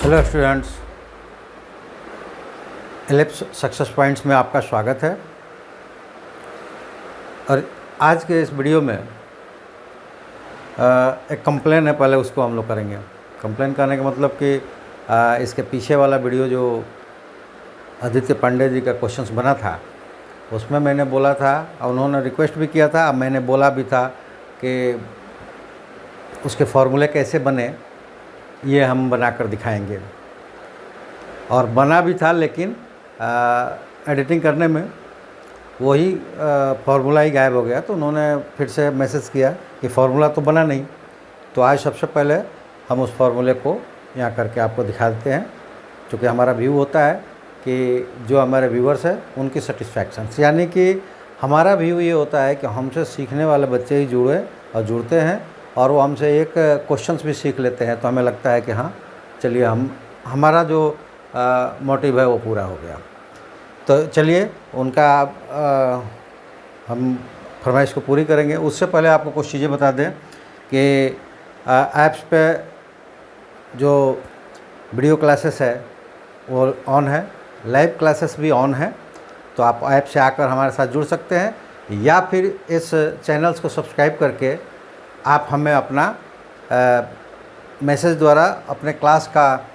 Hello students, ellipse success points में आपका स्वागत है। और आज के इस वीडियो में एक कंप्लेन है, पहले उसको हम लोग करेंगे। कंप्लेन करने का मतलब कि इसके पीछे वाला वीडियो जो आदित्य पांडे जी का क्वेश्चंस बना था, उसमें मैंने बोला था और उन्होंने रिक्वेस्ट भी किया था, मैंने बोला भी था कि उसके फॉर्मूले कैसे बने ये हम बनाकर दिखाएंगे। और बना भी था, लेकिन एडिटिंग करने में वही फार्मूला ही गायब हो गया। तो उन्होंने फिर से मैसेज किया कि फार्मूला तो बना नहीं। तो आज सबसे पहले हम उस फार्मूले को यहाँ करके आपको दिखा देते हैं, क्योंकि हमारा व्यू होता है कि जो हमारे व्यूवर्स हैं उनकी सेटिस्फैक्शन, यानी कि हमारा व्यू ये होता है कि हमसे सीखने वाले बच्चे ही जुड़े और जुड़ते हैं और वो हमसे एक क्वेश्चंस भी सीख लेते हैं। तो हमें लगता है कि हाँ चलिए, हमारा जो मोटिव है वो पूरा हो गया। तो चलिए उनका हम फरमाइश को पूरी करेंगे। उससे पहले आपको कुछ चीज़ें बता दें कि ऐप्स पे जो वीडियो क्लासेस है वो ऑन है, लाइव क्लासेस भी ऑन है। तो आप ऐप से आकर हमारे साथ जुड़ सकते हैं, या फिर इस चैनल्स को सब्सक्राइब करके आप हमें अपना मैसेज द्वारा अपने क्लास का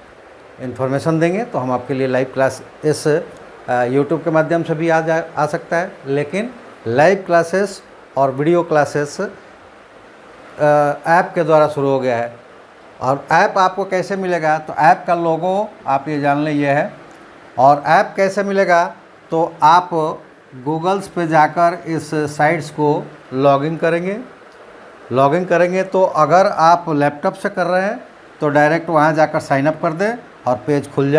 इन्फॉर्मेशन देंगे तो हम आपके लिए लाइव क्लास इस यूट्यूब के माध्यम से भी आ सकता है। लेकिन लाइव क्लासेस और वीडियो क्लासेस ऐप के द्वारा शुरू हो गया है। और ऐप आपको कैसे मिलेगा, तो ऐप का लोगो आप ये जान लें, ये है। और ऐप कैसे मिलेगा, तो आप गूगल्स पे जाकर इस साइट्स को लॉगिन करेंगे। तो अगर आप लैपटॉप से कर रहे हैं तो डायरेक्ट वहाँ जाकर साइन अप कर दें और पेज खुल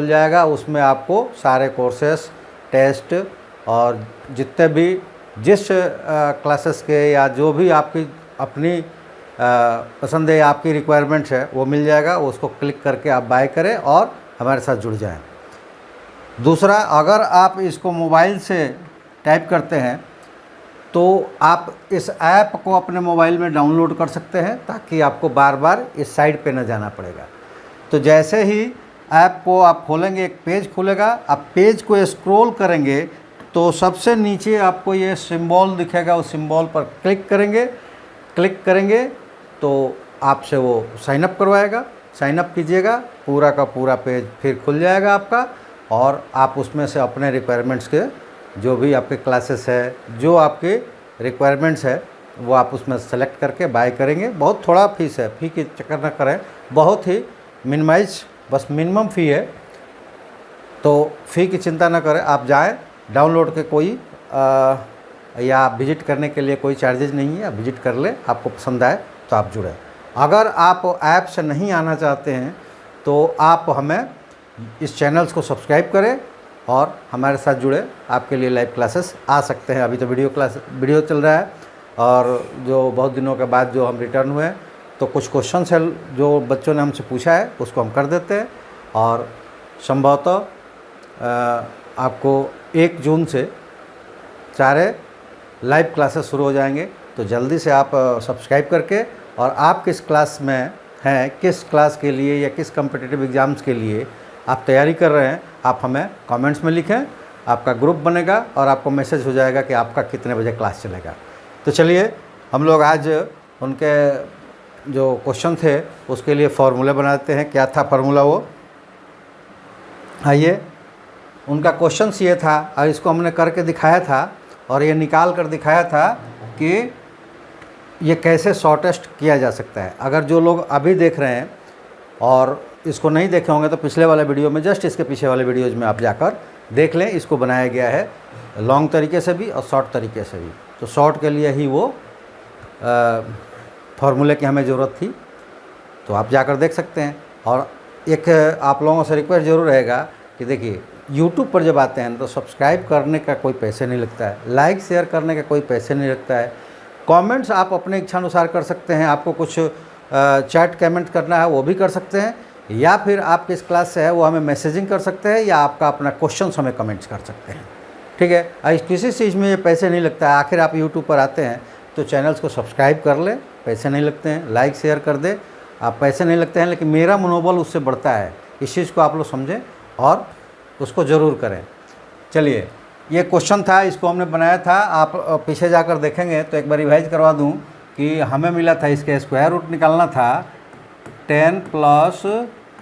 जाएगा। उसमें आपको सारे कोर्सेस, टेस्ट और जितने भी जिस क्लासेस के या जो भी आपकी अपनी पसंद है, आपकी रिक्वायरमेंट्स है, वो मिल जाएगा। उसको क्लिक करके आप बाय करें और हमारे साथ जुड़ जाएं। दूसरा, अगर आप इसको मोबाइल से टाइप करते हैं तो आप इस ऐप को अपने मोबाइल में डाउनलोड कर सकते हैं, ताकि आपको बार बार इस साइट पे न जाना पड़ेगा। तो जैसे ही ऐप को आप खोलेंगे, एक पेज खुलेगा, आप पेज को स्क्रॉल करेंगे तो सबसे नीचे आपको ये सिंबल दिखेगा, उस सिंबल पर क्लिक करेंगे तो आपसे वो साइन अप करवाएगा। साइन अप कीजिएगा, पूरा का पूरा पेज फिर खुल जाएगा आपका, और आप उसमें से अपने रिक्वायरमेंट्स के जो भी आपके क्लासेस है, जो आपके रिक्वायरमेंट्स है, वो आप उसमें सेलेक्ट करके बाय करेंगे। बहुत थोड़ा फीस है, फ़ी की चक्कर न करें, बहुत ही बस मिनिमम फ़ी है। तो फ़ी की चिंता न करें, आप जाएं, डाउनलोड के कोई या विज़िट करने के लिए कोई चार्जेज नहीं है। आप विज़िट कर लें, आपको पसंद आए तो आप जुड़ें। अगर आप ऐप से नहीं आना चाहते हैं तो आप हमें इस चैनल्स को सब्सक्राइब करें और हमारे साथ जुड़े। आपके लिए लाइव क्लासेस आ सकते हैं। अभी तो वीडियो चल रहा है, और जो बहुत दिनों के बाद जो हम रिटर्न हुए हैं, तो कुछ क्वेश्चन है जो बच्चों ने हमसे पूछा है, उसको हम कर देते हैं। और संभवतः आपको 1 जून से सारे लाइव क्लासेस शुरू हो जाएंगे। तो जल्दी से आप सब्सक्राइब करके, और आप किस क्लास में हैं, किस क्लास के लिए या किस कॉम्पिटिटिव एग्ज़ाम्स के लिए आप तैयारी कर रहे हैं, आप हमें कमेंट्स में लिखें। आपका ग्रुप बनेगा और आपको मैसेज हो जाएगा कि आपका कितने बजे क्लास चलेगा। तो चलिए हम लोग आज उनके जो क्वेश्चन थे उसके लिए फार्मूले बनाते हैं। क्या था फार्मूला, वो आइए। उनका क्वेश्चन ये था, और इसको हमने करके दिखाया था और ये निकाल कर दिखाया था कि ये कैसे शॉर्टेस्ट किया जा सकता है। अगर जो लोग अभी देख रहे हैं और इसको नहीं देखे होंगे तो पिछले वाले वीडियो में, जस्ट इसके पीछे वाले वीडियोज़ में आप जाकर देख लें। इसको बनाया गया है लॉन्ग तरीके से भी और शॉर्ट तरीके से भी। तो शॉर्ट के लिए ही वो फार्मूले की हमें ज़रूरत थी, तो आप जाकर देख सकते हैं। और एक आप लोगों से रिक्वेस्ट ज़रूर रहेगा कि देखिए, यूट्यूब पर जब आते हैं तो सब्सक्राइब करने का कोई पैसे नहीं लगता है, लाइक शेयर करने का कोई पैसे नहीं लगता है, कमेंट्स आप अपने इच्छानुसार कर सकते हैं। आपको कुछ चैट कमेंट करना है वो भी कर सकते हैं, या फिर आप किस क्लास से है वो हमें मैसेजिंग कर सकते हैं, या आपका अपना क्वेश्चन हमें कमेंट्स कर सकते हैं। ठीक है, किसी चीज़ में ये पैसे नहीं लगता है। आखिर आप यूट्यूब पर आते हैं तो चैनल्स को सब्सक्राइब कर लें, पैसे नहीं लगते हैं। लाइक शेयर कर दें, आप पैसे नहीं लगते हैं, लेकिन मेरा मनोबल उससे बढ़ता है। इस चीज़ को आप लोग समझें और उसको ज़रूर करें। चलिए, ये क्वेश्चन था, इसको हमने बनाया था, आप पीछे जाकर देखेंगे तो एक बार रिवाइज करवा दूं कि हमें मिला था, इसके स्क्वायर रूट निकालना था 10 प्लस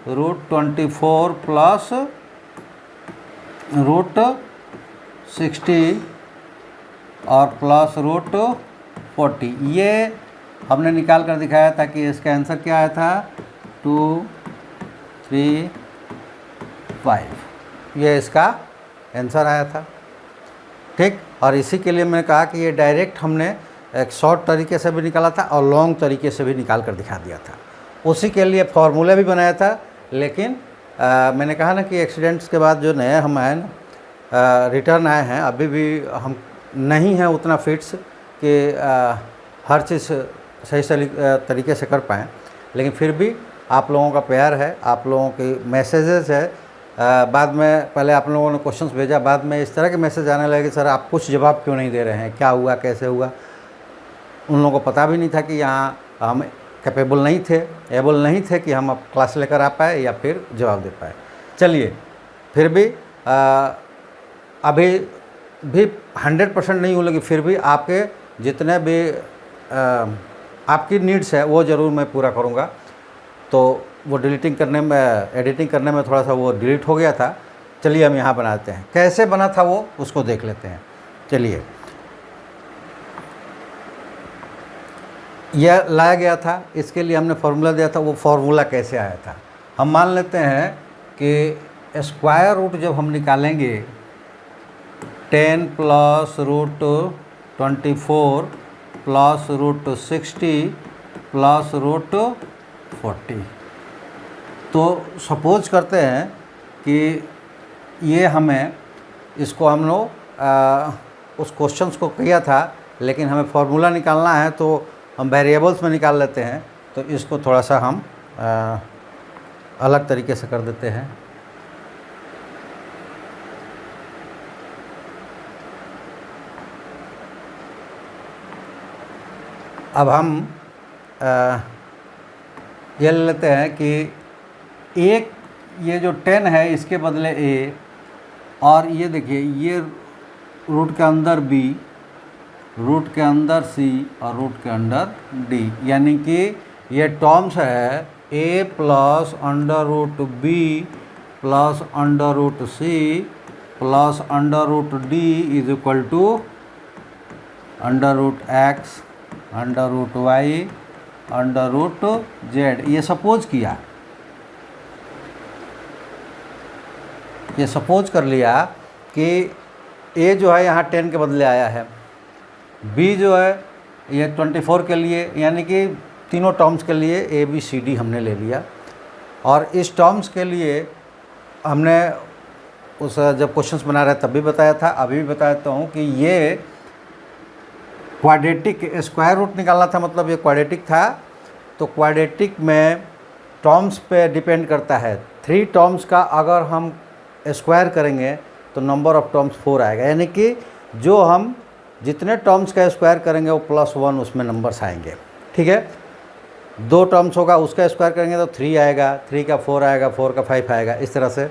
रूट 24 प्लस रूट 60 और प्लस रूट 40। ये हमने निकाल कर दिखाया था कि इसका आंसर क्या आया था 2, 3, 5। ये इसका आंसर आया था, ठीक। और इसी के लिए मैंने कहा कि ये डायरेक्ट हमने एक शॉर्ट तरीके से भी निकाला था और लॉन्ग तरीके से भी निकाल कर दिखा दिया था। उसी के लिए फार्मूला भी बनाया था, लेकिन मैंने कहा ना कि एक्सीडेंट्स के बाद जो नए हम आए ना, रिटर्न आए हैं, अभी भी हम नहीं हैं उतना फिट्स कि हर चीज़ सही तरीके से कर पाएँ। लेकिन फिर भी आप लोगों का प्यार है, आप लोगों की मैसेजेस है। बाद में पहले आप लोगों ने क्वेश्चंस भेजा, बाद में इस तरह के मैसेज आने लगे, सर आप कुछ जवाब क्यों नहीं दे रहे हैं, क्या हुआ, कैसे हुआ। उन लोगों को पता भी नहीं था कि यहाँ हम कैपेबल नहीं थे, एबल नहीं थे कि हम अब क्लास लेकर आ पाए या फिर जवाब दे पाए। चलिए, फिर भी अभी भी 100% नहीं हूँ, लेकिन फिर भी आपके जितने भी आपकी नीड्स है वो ज़रूर मैं पूरा करूँगा। तो वो एडिटिंग करने में थोड़ा सा वो डिलीट हो गया था। चलिए हम यहाँ बनाते हैं, कैसे बना था वो उसको देख लेते हैं। चलिए, यह लाया गया था, इसके लिए हमने फार्मूला दिया था। वो फार्मूला कैसे आया था, हम मान लेते हैं कि स्क्वायर रूट जब हम निकालेंगे 10 plus root 24 plus root 60 plus root 40, तो सपोज करते हैं कि ये हमें इसको हम लोग उस क्वेश्चंस को किया था, लेकिन हमें फार्मूला निकालना है तो हम वेरिएबल्स में निकाल लेते हैं। तो इसको थोड़ा सा हम अलग तरीके से कर देते हैं। अब हम ये ले लेते हैं कि एक ये जो 10 है इसके बदले a, और ये देखिए ये रूट के अंदर b, रूट के अंदर c और रूट के अंदर d, यानी कि ये टर्म्स है a plus under root b plus under root c plus under root d is equal to under root x under root y under root z। ये सपोज किया, ये सपोज कर लिया कि a जो है यहाँ 10 के बदले आया है, b जो है ये 24 के लिए, यानी कि तीनों टर्म्स के लिए a b c d हमने ले लिया। और इस टर्म्स के लिए हमने उस जब क्वेश्चंस बना रहे तब भी बताया था, अभी भी बताता हूँ कि ये क्वाड्रेटिक स्क्वायर रूट निकालना था, मतलब ये क्वाड्रेटिक था। तो क्वाड्रेटिक में टर्म्स पे डिपेंड करता है। 3 टर्म्स का अगर हम स्क्वायर करेंगे तो नंबर ऑफ़ टर्म्स 4 आएगा, यानी कि जो हम जितने टर्म्स का स्क्वायर करेंगे वो +1 उसमें नंबर्स आएंगे, ठीक है। 2 टर्म्स होगा उसका स्क्वायर करेंगे तो 3 आएगा, 3 का 4 आएगा, 4 का 5 आएगा, इस तरह से।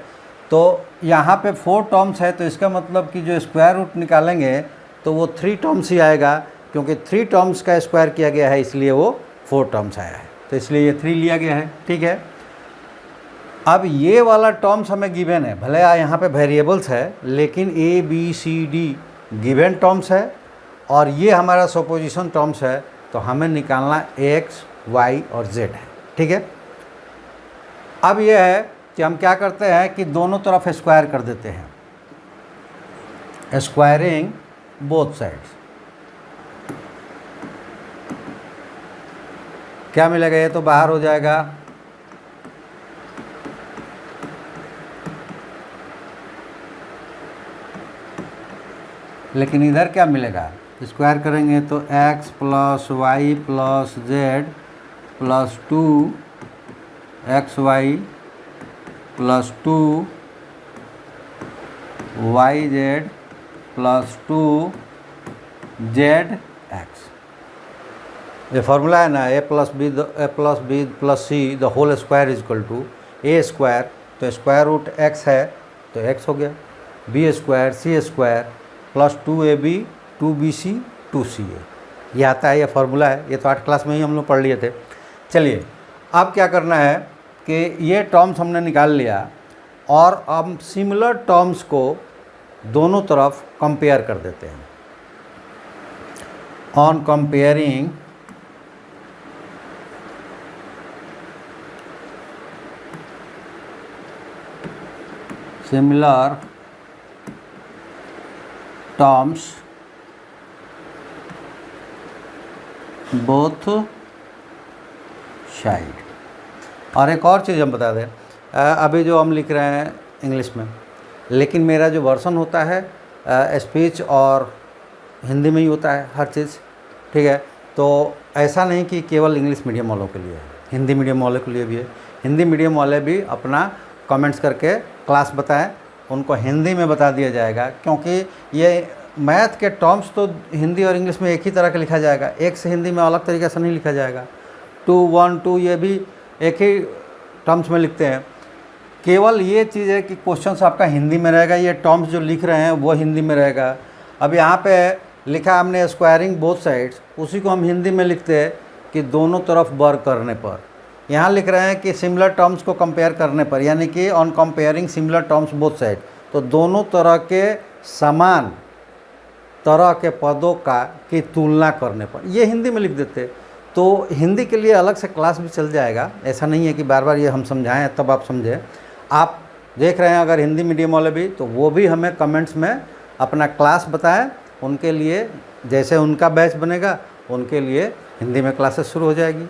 तो यहाँ पे 4 टर्म्स है, तो इसका मतलब कि जो स्क्वायर रूट निकालेंगे तो वो 3 टर्म्स ही आएगा, क्योंकि 3 टर्म्स का स्क्वायर किया गया है इसलिए वो 4 टर्म्स आया है, तो इसलिए ये 3 लिया गया है, ठीक है। अब ये वाला टर्म्स हमें गिवन है, भले यहाँ पे वेरिएबल्स है, लेकिन a b c d given terms है और ये हमारा सपोजिशन टर्म्स है, तो हमें निकालना x y और z है, ठीक है। अब ये है कि हम क्या करते हैं कि दोनों तरफ स्क्वायर कर देते हैं, स्क्वायरिंग बोथ साइड्स। क्या मिलेगा, ये तो बाहर हो जाएगा, लेकिन इधर क्या मिलेगा, स्क्वायर करेंगे तो x plus y plus z plus 2 xy plus 2 yz plus 2 zx। ये फार्मूला है ना, a plus b plus c the whole square is equal to a square, तो स्क्वायर रूट एक्स है तो एक्स हो गया, b square c square plus 2ab 2bc 2ca, ये आता है, ये फार्मूला है। ये तो 8 क्लास में ही हम लोग पढ़ लिए थे। चलिए अब क्या करना है कि ये टर्म्स हमने निकाल लिया और अब सिमिलर टर्म्स को दोनों तरफ कंपेयर कर देते हैं। On comparing similar terms both side. और एक और चीज़ हम बता दें, अभी जो हम लिख रहे हैं इंग्लिश में, लेकिन मेरा जो वर्सन होता है स्पीच और हिंदी में ही होता है हर चीज़, ठीक है। तो ऐसा नहीं कि केवल इंग्लिश मीडियम वालों के लिए है, हिंदी मीडियम वालों के लिए भी है। हिंदी मीडियम वाले भी अपना कमेंट्स करके क्लास बताएं, उनको हिंदी में बता दिया जाएगा, क्योंकि ये मैथ के टर्म्स तो हिंदी और इंग्लिश में एक ही तरह का लिखा जाएगा, एक से हिंदी में अलग तरीके से नहीं लिखा जाएगा। 2 1 2 ये भी एक ही टर्म्स में लिखते हैं। केवल ये चीज़ है कि क्वेश्चन आपका हिंदी में रहेगा, ये टर्म्स जो लिख रहे हैं वो हिंदी में रहेगा। अब यहाँ पे लिखा हमने स्क्वायरिंग बोथ साइड्स, उसी को हम हिंदी में लिखते हैं कि दोनों तरफ वर्क करने पर। यहाँ लिख रहे हैं कि सिमिलर टर्म्स को कंपेयर करने पर, यानी कि on comparing similar terms both side, तो दोनों तरह के समान तरह के पदों की तुलना करने पर, ये हिंदी में लिख देते। तो हिंदी के लिए अलग से क्लास भी चल जाएगा, ऐसा नहीं है कि बार बार ये हम समझाएं तब आप समझें। आप देख रहे हैं अगर हिंदी मीडियम वाले भी, तो वो भी हमें कमेंट्स में अपना क्लास बताएं, उनके लिए जैसे उनका बैच बनेगा उनके लिए हिंदी में क्लासेस शुरू हो जाएगी।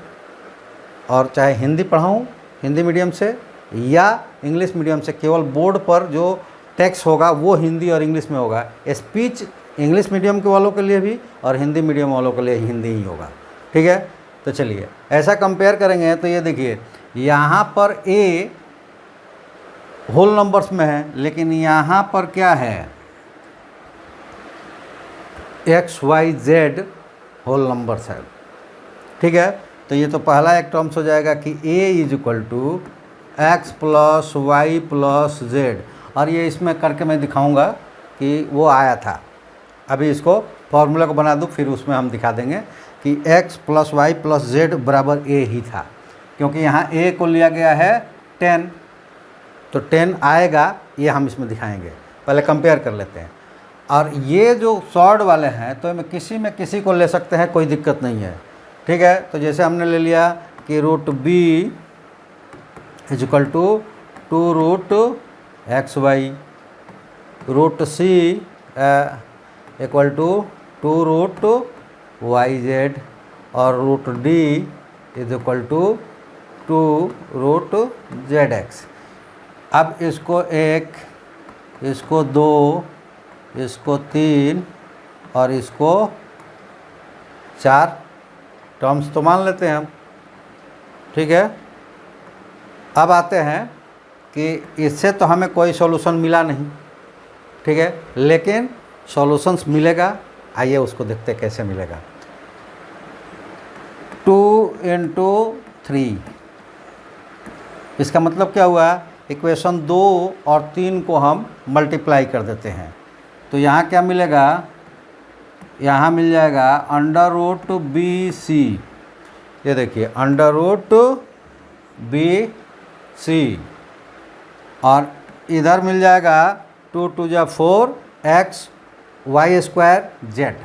और चाहे हिंदी पढ़ाऊँ हिंदी मीडियम से या इंग्लिश मीडियम से, केवल बोर्ड पर जो टेक्स्ट होगा वो हिंदी और इंग्लिश में होगा। स्पीच इंग्लिश मीडियम के वालों के लिए भी और हिंदी मीडियम वालों के लिए हिंदी ही होगा, ठीक है। तो चलिए ऐसा कंपेयर करेंगे तो ये देखिए, यहाँ पर ए होल नंबर्स में है, लेकिन यहाँ पर क्या है, XYZ होल नंबर्स है, ठीक है। तो ये तो पहला एक टर्म्स हो जाएगा कि A is equal to x plus y plus z, और ये इसमें करके मैं दिखाऊंगा कि वो आया था। अभी इसको फॉर्मूला को बना दूँ, फिर उसमें हम दिखा देंगे कि x plus y plus z बराबर a ही था, क्योंकि यहाँ a को लिया गया है 10, तो 10 आएगा, ये हम इसमें दिखाएंगे। पहले कंपेयर कर लेते हैं। और ये जो शॉर्ट वाले हैं तो में किसी को ले सकते हैं, कोई दिक्कत नहीं है, ठीक है। तो जैसे हमने ले लिया कि root b is equal to 2 root x y, root c equal to 2 root y z, और root d is equal to 2 root z x. अब इसको 1, इसको 2, इसको 3 और इसको 4 टर्म्स तो मान लेते हैं हम, ठीक है। अब आते हैं कि इससे तो हमें कोई सॉल्यूशन मिला नहीं, ठीक है, लेकिन सॉल्यूशंस मिलेगा। आइए उसको देखते हैं कैसे मिलेगा। 2 × 3, इसका मतलब क्या हुआ, इक्वेशन 2 और 3 को हम मल्टीप्लाई कर देते हैं, तो यहाँ क्या मिलेगा, यहाँ मिल जाएगा अंडर रूट बी सी, ये देखिए अंडर रूट बी सी, और इधर मिल जाएगा 2 × 2 = 4 एक्स वाई स्क्वायर जेड,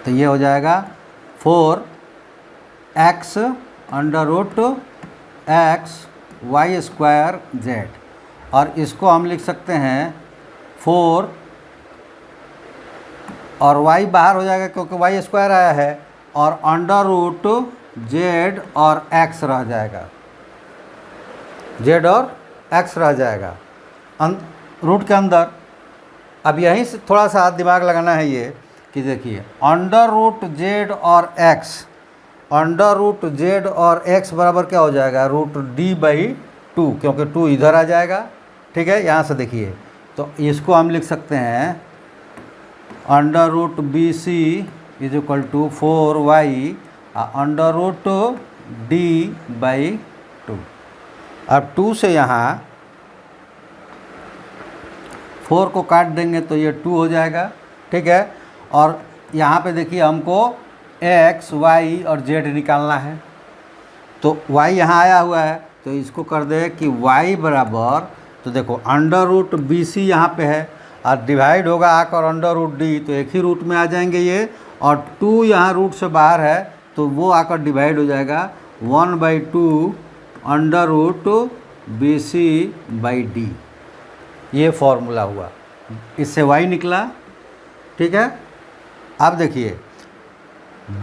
तो ये हो जाएगा 4x under root x y square z, और इसको हम लिख सकते हैं 4 और y बाहर हो जाएगा क्योंकि वाई स्क्वायर आया है, और अंडर रूट जेड और x रह जाएगा, जेड और x रह जाएगा रूट के अंदर। अब यहीं से थोड़ा सा दिमाग लगाना है ये कि देखिए अंडर रूट जेड और x, अंडर रूट जेड और x बराबर क्या हो जाएगा, रूट d/2, क्योंकि 2 इधर आ जाएगा, ठीक है। यहाँ से देखिए तो इसको हम लिख सकते हैं under root b c is equal to 4y under root d/2। अब 2 से यहाँ 4 को काट देंगे तो ये 2 हो जाएगा, ठीक है। और यहाँ पे देखिए हमको x, y और z निकालना है, तो y यहाँ आया हुआ है, तो इसको कर दे कि y बराबर, तो देखो अंडर रूट BC यहाँ पे है और डिवाइड होगा आकर अंडर रूट डी, तो एक ही रूट में आ जाएंगे ये, और 2 यहाँ रूट से बाहर है तो वो आकर डिवाइड हो जाएगा 1/2 अंडर रूट BC/D। ये फॉर्मूला हुआ, इससे y निकला, ठीक है। अब देखिए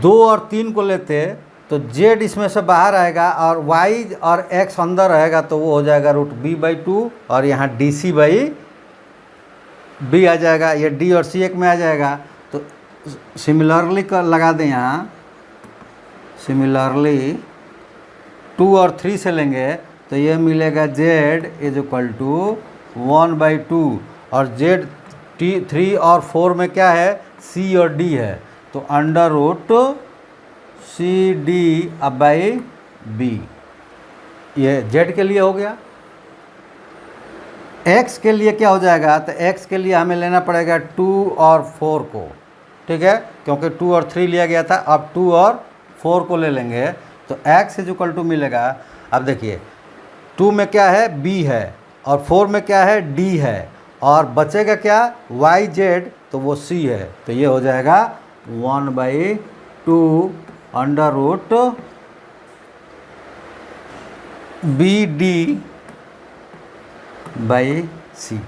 2 और 3 को लेते तो z इसमें से बाहर आएगा और y और x अंदर रहेगा, तो वो हो जाएगा रूट b/2 और यहाँ dc/b आ जाएगा, ये d और c एक में आ जाएगा। तो सिमिलरली कर लगा दें यहाँ, सिमिलरली 2 और 3 से लेंगे तो ये मिलेगा z इज इक्वल टू 1/2 और z 3 और 4 में क्या है, c और d है, तो अंडर रूट CD/b। ये z के लिए हो गया। x के लिए क्या हो जाएगा, तो x के लिए हमें लेना पड़ेगा 2 और 4 को, ठीक है, क्योंकि 2 और 3 लिया गया था, अब 2 और 4 को ले लेंगे तो x इज इक्वल टू मिलेगा। अब देखिए 2 में क्या है, b है, और 4 में क्या है, d है, और बचेगा क्या, yz, तो वो c है, तो ये हो जाएगा 1/2 अंडर रूट BD/c।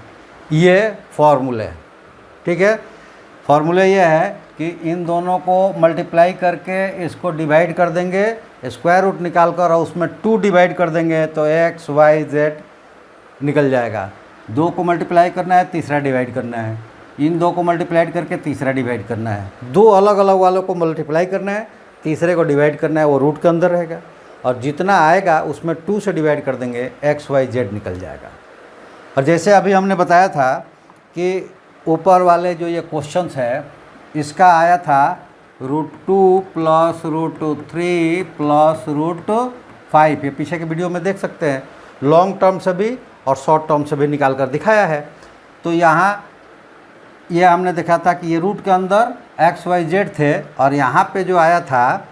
ये फॉर्मूले, ठीक है। फॉर्मूले ये है कि इन दोनों को मल्टीप्लाई करके इसको डिवाइड कर देंगे, स्क्वायर रूट निकाल कर और उसमें 2 डिवाइड कर देंगे तो x, y, z निकल जाएगा। 2 को मल्टीप्लाई करना है, तीसरा डिवाइड करना है, इन 2 को मल्टीप्लाई करके तीसरा डिवाइड करना है, 2 अलग अलग वालों को मल्टीप्लाई करना है, तीसरे को डिवाइड करना है, वो रूट के अंदर रहेगा, और जितना आएगा उसमें 2 से डिवाइड कर देंगे, x, y, z निकल जाएगा। और जैसे अभी हमने बताया था कि ऊपर वाले जो ये क्वेश्चंस है, इसका आया था √2 + √3 + √5, ये पीछे के वीडियो में देख सकते हैं, लॉन्ग टर्म से भी और शॉर्ट टर्म से भी निकाल कर दिखाया है। तो यहाँ ये हमने देखा था कि ये रूट के अंदर x, y, z थे, और यहाँ पे जो आया था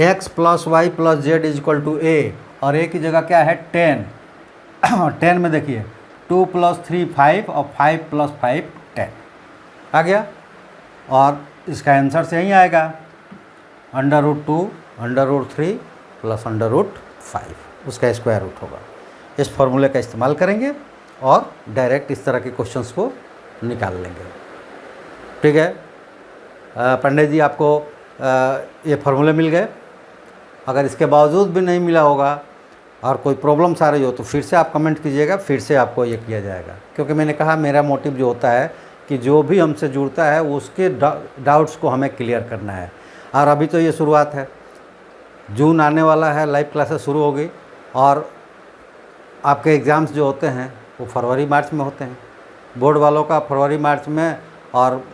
x + y + z = a, और a की जगह क्या है 10, 10 में देखिए 2 + 3 5 और 5 + 5 10 आ गया, और इसका आंसर से यही आएगा √2 √3 + √5, उसका स्क्वायर रूट होगा। इस फॉर्मूले का इस्तेमाल करेंगे और डायरेक्ट इस तरह के क्वेश्चंस को निकाल लेंगे, ठीक है। पंडित जी आपको ये फार्मूले मिल गए। अगर इसके बावजूद भी नहीं मिला होगा और कोई प्रॉब्लम्स आ रही हो तो फिर से आप कमेंट कीजिएगा, फिर से आपको ये किया जाएगा, क्योंकि मैंने कहा मेरा मोटिव जो होता है कि जो भी हमसे जुड़ता है उसके डाउट्स को हमें क्लियर करना है। और अभी तो ये शुरुआत है, जून आने वाला है, लाइव क्लासेस शुरू हो गई, और आपके एग्ज़ाम्स जो होते हैं वो फरवरी मार्च में होते हैं, बोर्ड वालों का फरवरी मार्च में, और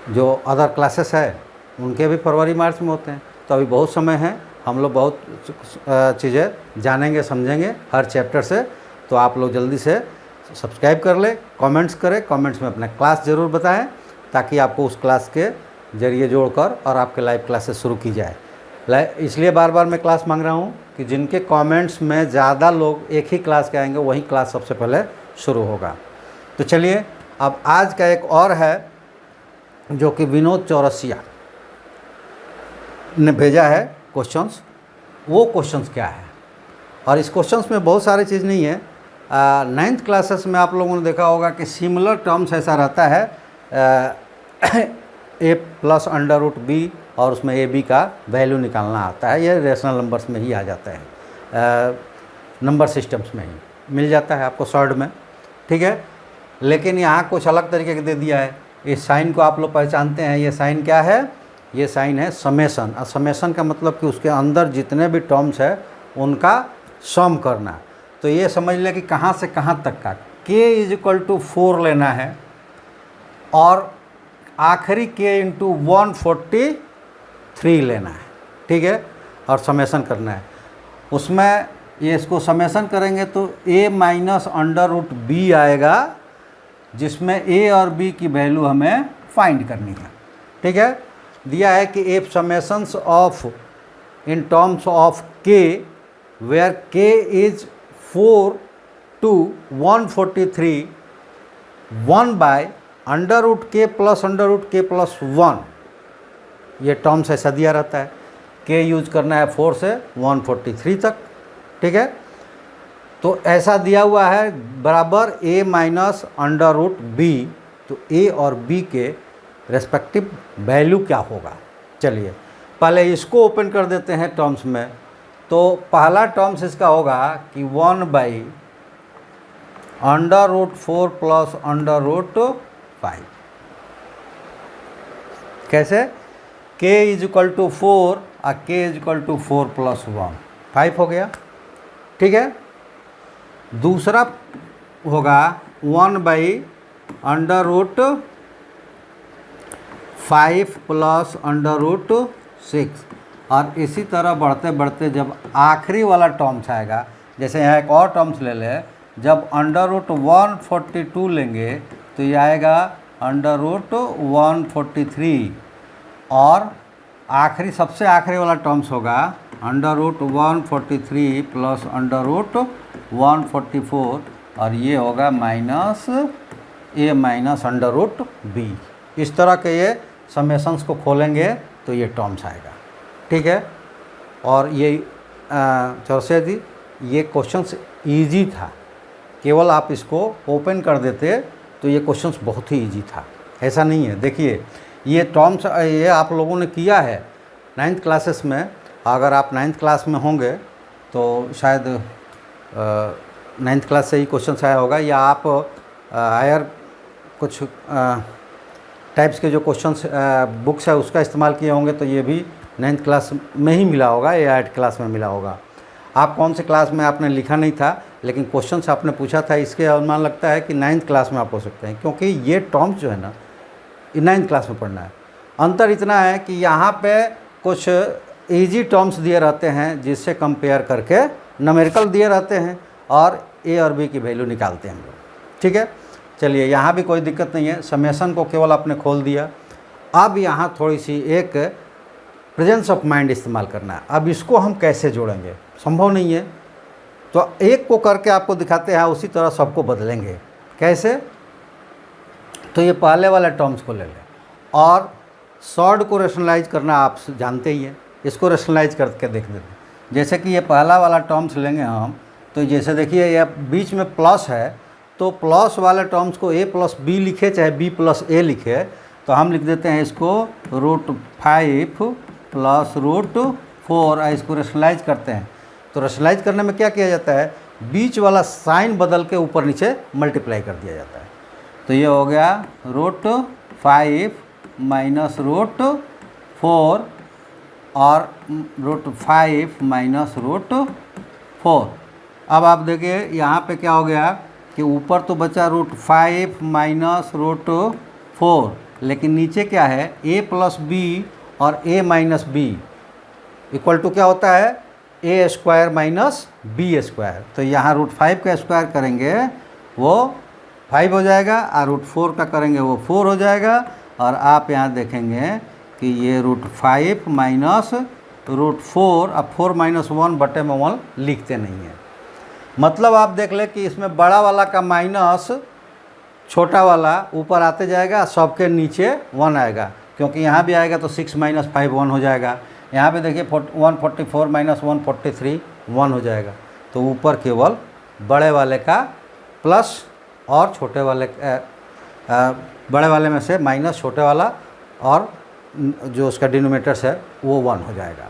जो अदर क्लासेस है उनके भी फरवरी मार्च में होते हैं। तो अभी बहुत समय है, हम लोग बहुत चीज़ें जानेंगे, समझेंगे हर चैप्टर से। तो आप लोग जल्दी से सब्सक्राइब कर ले, कमेंट्स करें, कमेंट्स में अपना क्लास ज़रूर बताएं, ताकि आपको उस क्लास के ज़रिए जोड़कर और आपके लाइव क्लासेस शुरू की जाए। इसलिए बार बार मैं क्लास मांग रहा हूँ कि जिनके कमेंट्स में ज़्यादा लोग एक ही क्लास के आएंगे वही क्लास सबसे पहले शुरू होगा। तो चलिए अब आज का एक और है जो कि विनोद चौरसिया ने भेजा है क्वेश्चंस। वो क्वेश्चंस क्या है, और इस क्वेश्चंस में बहुत सारी चीज़ नहीं है। 9th क्लासेस में आप लोगों ने देखा होगा कि सिमिलर टर्म्स ऐसा रहता है, a + √b, और उसमें ab का वैल्यू निकालना आता है। ये रेशनल नंबर्स में ही आ जाता है, नंबर सिस्टम्स में ही मिल जाता है आपको शॉर्ट में, ठीक है। लेकिन यहाँ कुछ अलग तरीके का दे दिया है। इस साइन को आप लोग पहचानते हैं, ये साइन क्या है, ये साइन है समेशन। और समेशन का मतलब कि उसके अंदर जितने भी टर्म्स है उनका सम करना। तो ये समझ लें कि कहाँ से कहाँ तक का k = 4 लेना है, और आखिरी k इंटू 143 लेना है, ठीक है, और समेसन करना है। उसमें ये इसको समेसन करेंगे तो a minus under root b आएगा, जिसमें a और b की वैल्यू हमें फाइंड करनी है, ठीक है। दिया है कि F summations of in terms of k where k is 4 to 143 1 by under root के प्लस अंडर रूट के प्लस 1, ये टर्म्स ऐसा दिया रहता है। k यूज करना है 4 से 143 तक, ठीक है। तो ऐसा दिया हुआ है बराबर a minus under root b, तो a और b के रेस्पेक्टिव वैल्यू क्या होगा। चलिए पहले इसको ओपन कर देते हैं टर्म्स में। तो पहला टर्म्स इसका होगा कि 1 by under root 4 plus under root 5, कैसे, k इज इक्वल टू 4 और k is equal to 4 plus 1 5 हो गया, ठीक है। दूसरा होगा 1 by under root 5 plus under root 6, और इसी तरह बढ़ते बढ़ते जब आखिरी वाला टर्म्स आएगा, जैसे यहाँ एक और टर्म्स ले लें, जब अंडर रूट 142 लेंगे तो ये आएगा अंडर रूट 143, और आखिरी सबसे आखिरी वाला टर्म्स होगा under root 143 plus under root 144, और ये होगा minus a minus under root b। इस तरह के ये समेशंस को खोलेंगे तो ये टर्म्स आएगा, ठीक है। और ये चौसे जी, ये क्वेश्चंस इजी था, केवल आप इसको ओपन कर देते तो ये क्वेश्चंस बहुत ही इजी था, ऐसा नहीं है। देखिए ये टर्म्स ये आप लोगों ने किया है 9th क्लासेस में, अगर आप 9th क्लास में होंगे तो शायद 9th क्लास से ही क्वेश्चंस आया होगा, या आप हायर कुछ टाइप्स के जो क्वेश्चंस बुक्स है उसका इस्तेमाल किए होंगे, तो ये भी 9th क्लास में ही मिला होगा या 8th क्लास में मिला होगा। आप कौन से क्लास में आपने लिखा नहीं था, लेकिन क्वेश्चंस आपने पूछा था, इसके अनुमान लगता है कि 9th क्लास में आप हो सकते हैं, क्योंकि ये टर्म्स जो है ना ये 9th क्लास में पढ़ना है। अंतर इतना है कि यहाँ पे कुछ इजी टर्म्स दिए रहते हैं जिससे कंपेयर करके न्यूमेरिकल दिए रहते हैं, और a और b की वैल्यू निकालते हैं हम लोग, ठीक है। चलिए यहाँ भी कोई दिक्कत नहीं है, समेसन को केवल आपने खोल दिया। अब यहाँ थोड़ी सी एक प्रेजेंस ऑफ माइंड इस्तेमाल करना है। अब इसको हम कैसे जोड़ेंगे, संभव नहीं है, तो एक को करके आपको दिखाते हैं, उसी तरह सबको बदलेंगे। कैसे, तो ये पहले वाले टर्म्स को ले लें और शॉर्ट को रेशनलाइज करना आप जानते ही हैं, इसको रेशनलाइज करके देख देते हैं। जैसे कि ये पहला वाला टर्म्स लेंगे हम, तो जैसे देखिए ये बीच में प्लस है, तो प्लस वाले टर्म्स को a प्लस बी लिखे चाहे b प्लस a लिखे, तो हम लिख देते हैं इसको रूट 5 प्लस रूट 4, इसको रेशनलाइज करते हैं। तो रेशनलाइज करने में क्या किया जाता है, बीच वाला साइन बदल के ऊपर नीचे मल्टीप्लाई कर दिया जाता है। तो ये हो गया रूट 5 माइनस रूट 4 और रूट 5 माइनस रूट 4। अब आप देखिए यहाँ पे क्या हो गया कि ऊपर तो बचा रूट 5 माइनस रूट 4, लेकिन नीचे क्या है a प्लस बी और a minus b equal to क्या होता है a square minus b square. तो यहाँ रूट 5 का स्क्वायर करेंगे वो 5 हो जाएगा, और रूट 4 का करेंगे वो 4 हो जाएगा। और आप यहाँ देखेंगे कि ये रूट 5 माइनस रूट 4, अब 4 माइनस 1 बटे में 1 लिखते नहीं हैं। मतलब आप देख लें कि इसमें बड़ा वाला का माइनस छोटा वाला ऊपर आते जाएगा, सबके नीचे 1 आएगा, क्योंकि यहाँ भी आएगा तो 6 माइनस 5 1 हो जाएगा। यहाँ पे देखिए 144 माइनस 143 1 हो जाएगा। तो ऊपर केवल बड़े वाले का प्लस और छोटे वाले बड़े वाले में से माइनस छोटे वाला, और जो उसका डिनोमिनेटर्स है वो 1 हो जाएगा।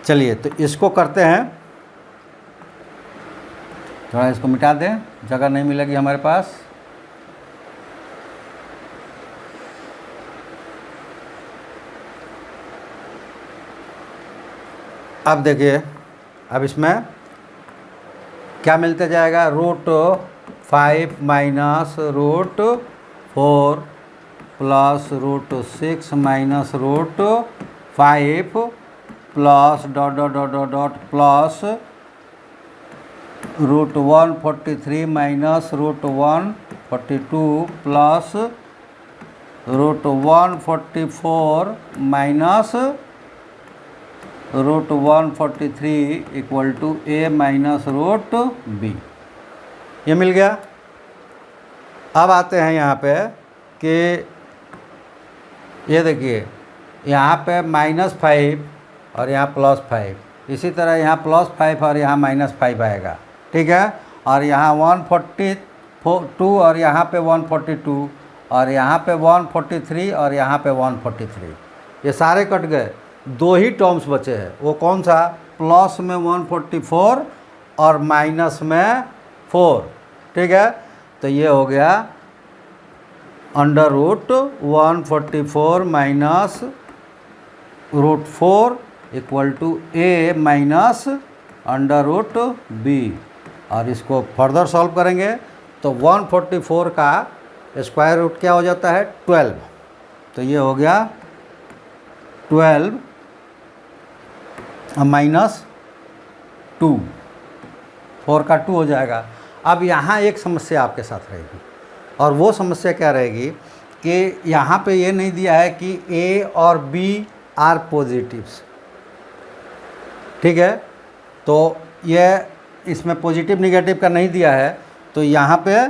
चलिए तो इसको करते हैं, थोड़ा इसको मिटा दें, जगह नहीं मिलेगी हमारे पास। अब देखिए, अब इसमें क्या मिलते जाएगा, root 5 minus root 4 plus root 6 minus root 5 plus dot dot dot dot dot plus root 143 minus root 142 plus root 144 minus root 143 equal to a minus root b. ये मिल गया। अब आते हैं यहाँ पे कि ये देखिए यहाँ पे -5 और यहाँ +5, इसी तरह यहाँ +5 और यहाँ -5 आएगा, ठीक है। और यहाँ 142 और यहाँ पे 142 और यहाँ पे 143 और यहाँ पे 143, ये सारे कट गए। दो ही टर्म्स बचे हैं, वो कौन सा? प्लस में 144 और माइनस में 4, ठीक है। तो ये हो गया under root 144 minus root 4 equal to a minus under root b. और इसको फर्दर सॉल्व करेंगे तो 144 का स्क्वायर रूट क्या हो जाता है? 12। तो ये हो गया 12 माइनस 2, 4 का 2 हो जाएगा। अब यहाँ एक समस्या आपके साथ रहेगी, और वो समस्या क्या रहेगी कि यहाँ पे ये नहीं दिया है कि ए और बी आर पॉजिटिव्स, ठीक है। तो ये इसमें पॉजिटिव निगेटिव का नहीं दिया है, तो यहाँ पे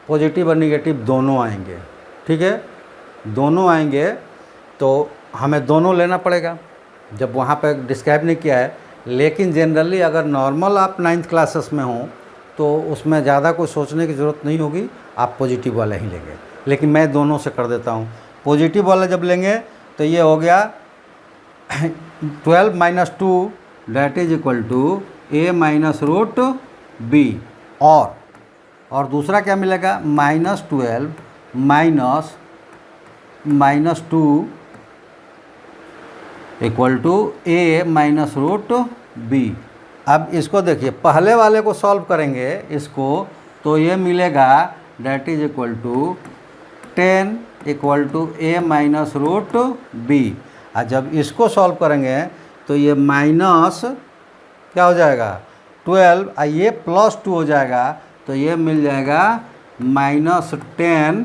पॉजिटिव और निगेटिव दोनों आएंगे, ठीक है। दोनों आएंगे तो हमें दोनों लेना पड़ेगा, जब वहाँ पे डिस्क्राइब नहीं किया है। लेकिन जनरली अगर नॉर्मल आप 9th क्लासेस में हों तो उसमें ज़्यादा कुछ सोचने की ज़रूरत नहीं होगी, आप पॉजिटिव वाला ही लेंगे। लेकिन मैं दोनों से कर देता हूँ। पॉजिटिव वाला जब लेंगे तो ये हो गया 12 minus 2 that is equal to a minus root b. और दूसरा क्या मिलेगा? -12 minus 2 equal to a minus root b. अब इसको देखिए, पहले वाले को सॉल्व करेंगे इसको, तो ये मिलेगा that is equal to 10 equal to a minus root b. और जब इसको सॉल्व करेंगे तो ये माइनस क्या हो जाएगा? 12, और ये +2 हो जाएगा, तो ये मिल जाएगा -10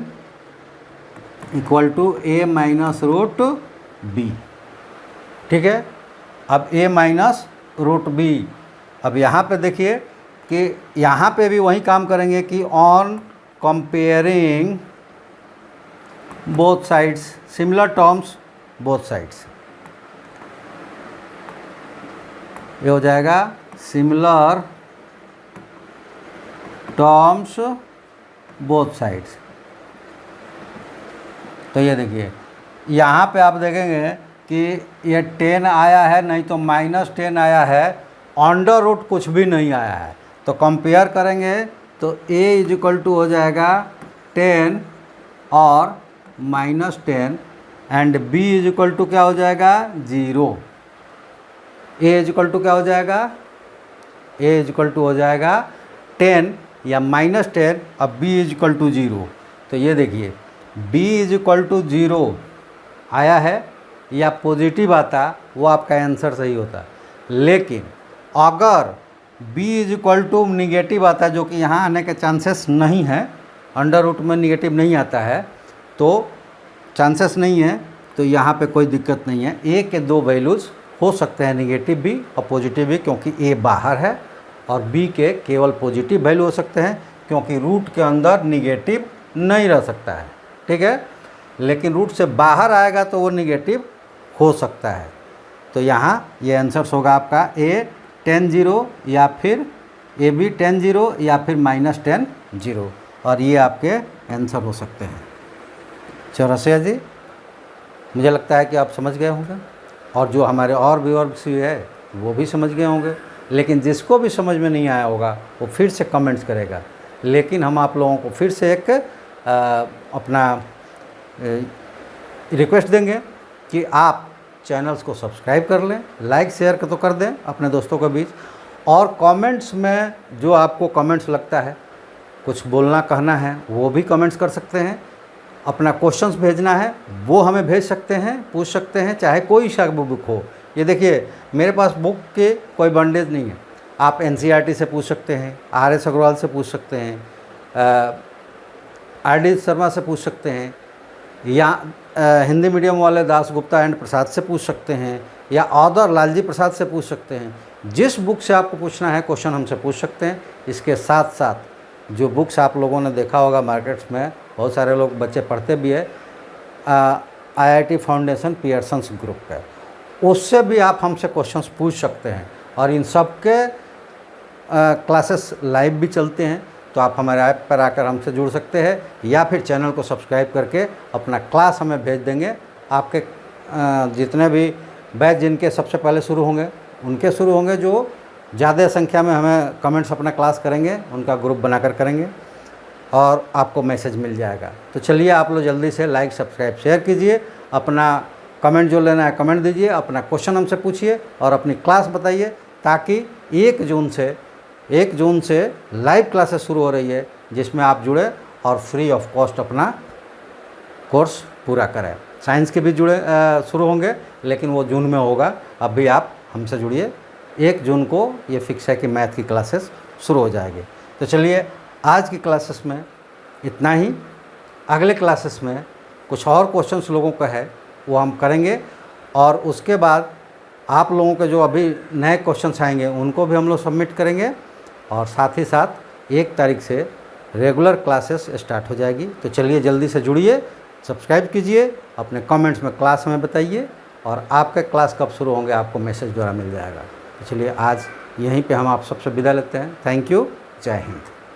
equal to a minus root b, ठीक है। अब ए माइनस रूट बी। अब यहाँ पे देखिए कि यहाँ पे भी वही काम करेंगे कि on comparing both sides, similar terms both sides, ये हो जाएगा सिमिलर टर्म्स बोथ साइड्स। तो ये देखिए यहाँ पे आप देखेंगे कि ये 10 आया है, नहीं तो -10 आया है, अंडर रूट कुछ भी नहीं आया है। तो कंपेयर करेंगे तो a इज इक्वल टू हो जाएगा 10 और -10 and b is equal to क्या हो जाएगा? 0। a इज इक्वल टू क्या हो जाएगा? a इज इक्वल टू हो जाएगा 10 या -10 और b इज इक्वल टू 0। तो ये देखिए b इज इक्वल टू 0 आया है या पॉजिटिव आता, वो आपका आंसर सही होता। लेकिन अगर b is equal to negative आता, जो कि यहाँ आने के चांसेस नहीं है, अंडर रूट में निगेटिव नहीं आता है, तो चांसेस नहीं है, तो यहाँ पे कोई दिक्कत नहीं है। a के दो वैल्यूज़ हो सकते हैं, निगेटिव भी और पॉजिटिव भी, क्योंकि a बाहर है, और b के केवल पॉजिटिव वैल्यू हो सकते हैं, क्योंकि रूट के अंदर निगेटिव नहीं रह सकता है, ठीक है। लेकिन रूट से बाहर आएगा तो वो निगेटिव हो सकता है। तो यहाँ ये आंसर्स होगा आपका a 10 0 या फिर ए बी 10 0 या फिर -10 0, और ये आपके आंसर हो सकते हैं। चौरसिया जी, मुझे लगता है कि आप समझ गए होंगे, और जो हमारे और व्यूअर्स भी है वो भी समझ गए होंगे। लेकिन जिसको भी समझ में नहीं आया होगा वो फिर से कमेंट्स करेगा। लेकिन हम आप लोगों को फिर से एक अपना रिक्वेस्ट देंगे कि आप चैनल्स को सब्सक्राइब कर लें, लाइक शेयर तो कर दें अपने दोस्तों के बीच, और कमेंट्स में जो आपको कमेंट्स लगता है, कुछ बोलना कहना है, वो भी कमेंट्स कर सकते हैं। अपना क्वेश्चंस भेजना है वो हमें भेज सकते हैं, पूछ सकते हैं, चाहे कोई सा बुक हो। ये देखिए मेरे पास बुक के कोई बंडेज नहीं है। आप एनसीईआरटी से पूछ सकते हैं, आर.एस. अग्रवाल से पूछ सकते हैं, आर.डी. शर्मा से पूछ सकते हैं, या हिंदी मीडियम वाले दास गुप्ता एंड प्रसाद से पूछ सकते हैं, या ऑदर लालजी प्रसाद से पूछ सकते हैं। जिस बुक से आपको पूछना है क्वेश्चन हमसे पूछ सकते हैं। इसके साथ साथ जो बुक्स आप लोगों ने देखा होगा मार्केट्स में, बहुत सारे लोग बच्चे पढ़ते भी है, IIT फाउंडेशन पियर्सन्स ग्रुप का, उससे भी आप हमसे क्वेश्चंस पूछ सकते हैं। और इन सब के क्लासेस लाइव भी चलते हैं, तो आप हमारे ऐप पर आकर हमसे जुड़ सकते हैं, या फिर चैनल को सब्सक्राइब करके अपना क्लास हमें भेज देंगे। आपके जितने भी बैच जिनके सबसे पहले शुरू होंगे उनके शुरू होंगे, जो ज़्यादा संख्या में हमें कमेंट्स अपना क्लास करेंगे उनका ग्रुप बनाकर करेंगे, और आपको मैसेज मिल जाएगा। तो चलिए आप लोग जल्दी से लाइक सब्सक्राइब शेयर कीजिए, अपना कमेंट जो लेना है कमेंट दीजिए, अपना क्वेश्चन हमसे पूछिए और अपनी क्लास बताइए, ताकि 1 जून से लाइव क्लासेस शुरू हो रही है, जिसमें आप जुड़े और फ्री ऑफ कॉस्ट अपना कोर्स पूरा करें। साइंस के भी शुरू होंगे, लेकिन वो जून में होगा। अब भी आप हमसे जुड़िए, 1 जून को ये फिक्स है कि मैथ की क्लासेस शुरू हो जाएगी। तो चलिए आज की क्लासेस में इतना ही। अगले क्लासेस में कुछ और क्वेश्चंस लोगों का है वो हम करेंगे, और उसके बाद आप लोगों के जो अभी नए क्वेश्चंस आएंगे उनको भी हम लोग सबमिट करेंगे, और साथ ही साथ 1 तारीख से रेगुलर क्लासेस स्टार्ट हो जाएगी। तो चलिए जल्दी से जुड़िए, सब्सक्राइब कीजिए, अपने कमेंट्स में क्लास हमें बताइए, और आपके क्लास कब शुरू होंगे आपको मैसेज द्वारा मिल जाएगा। तो चलिए आज यहीं पे हम आप सबसे विदा लेते हैं। थैंक यू, जय हिंद।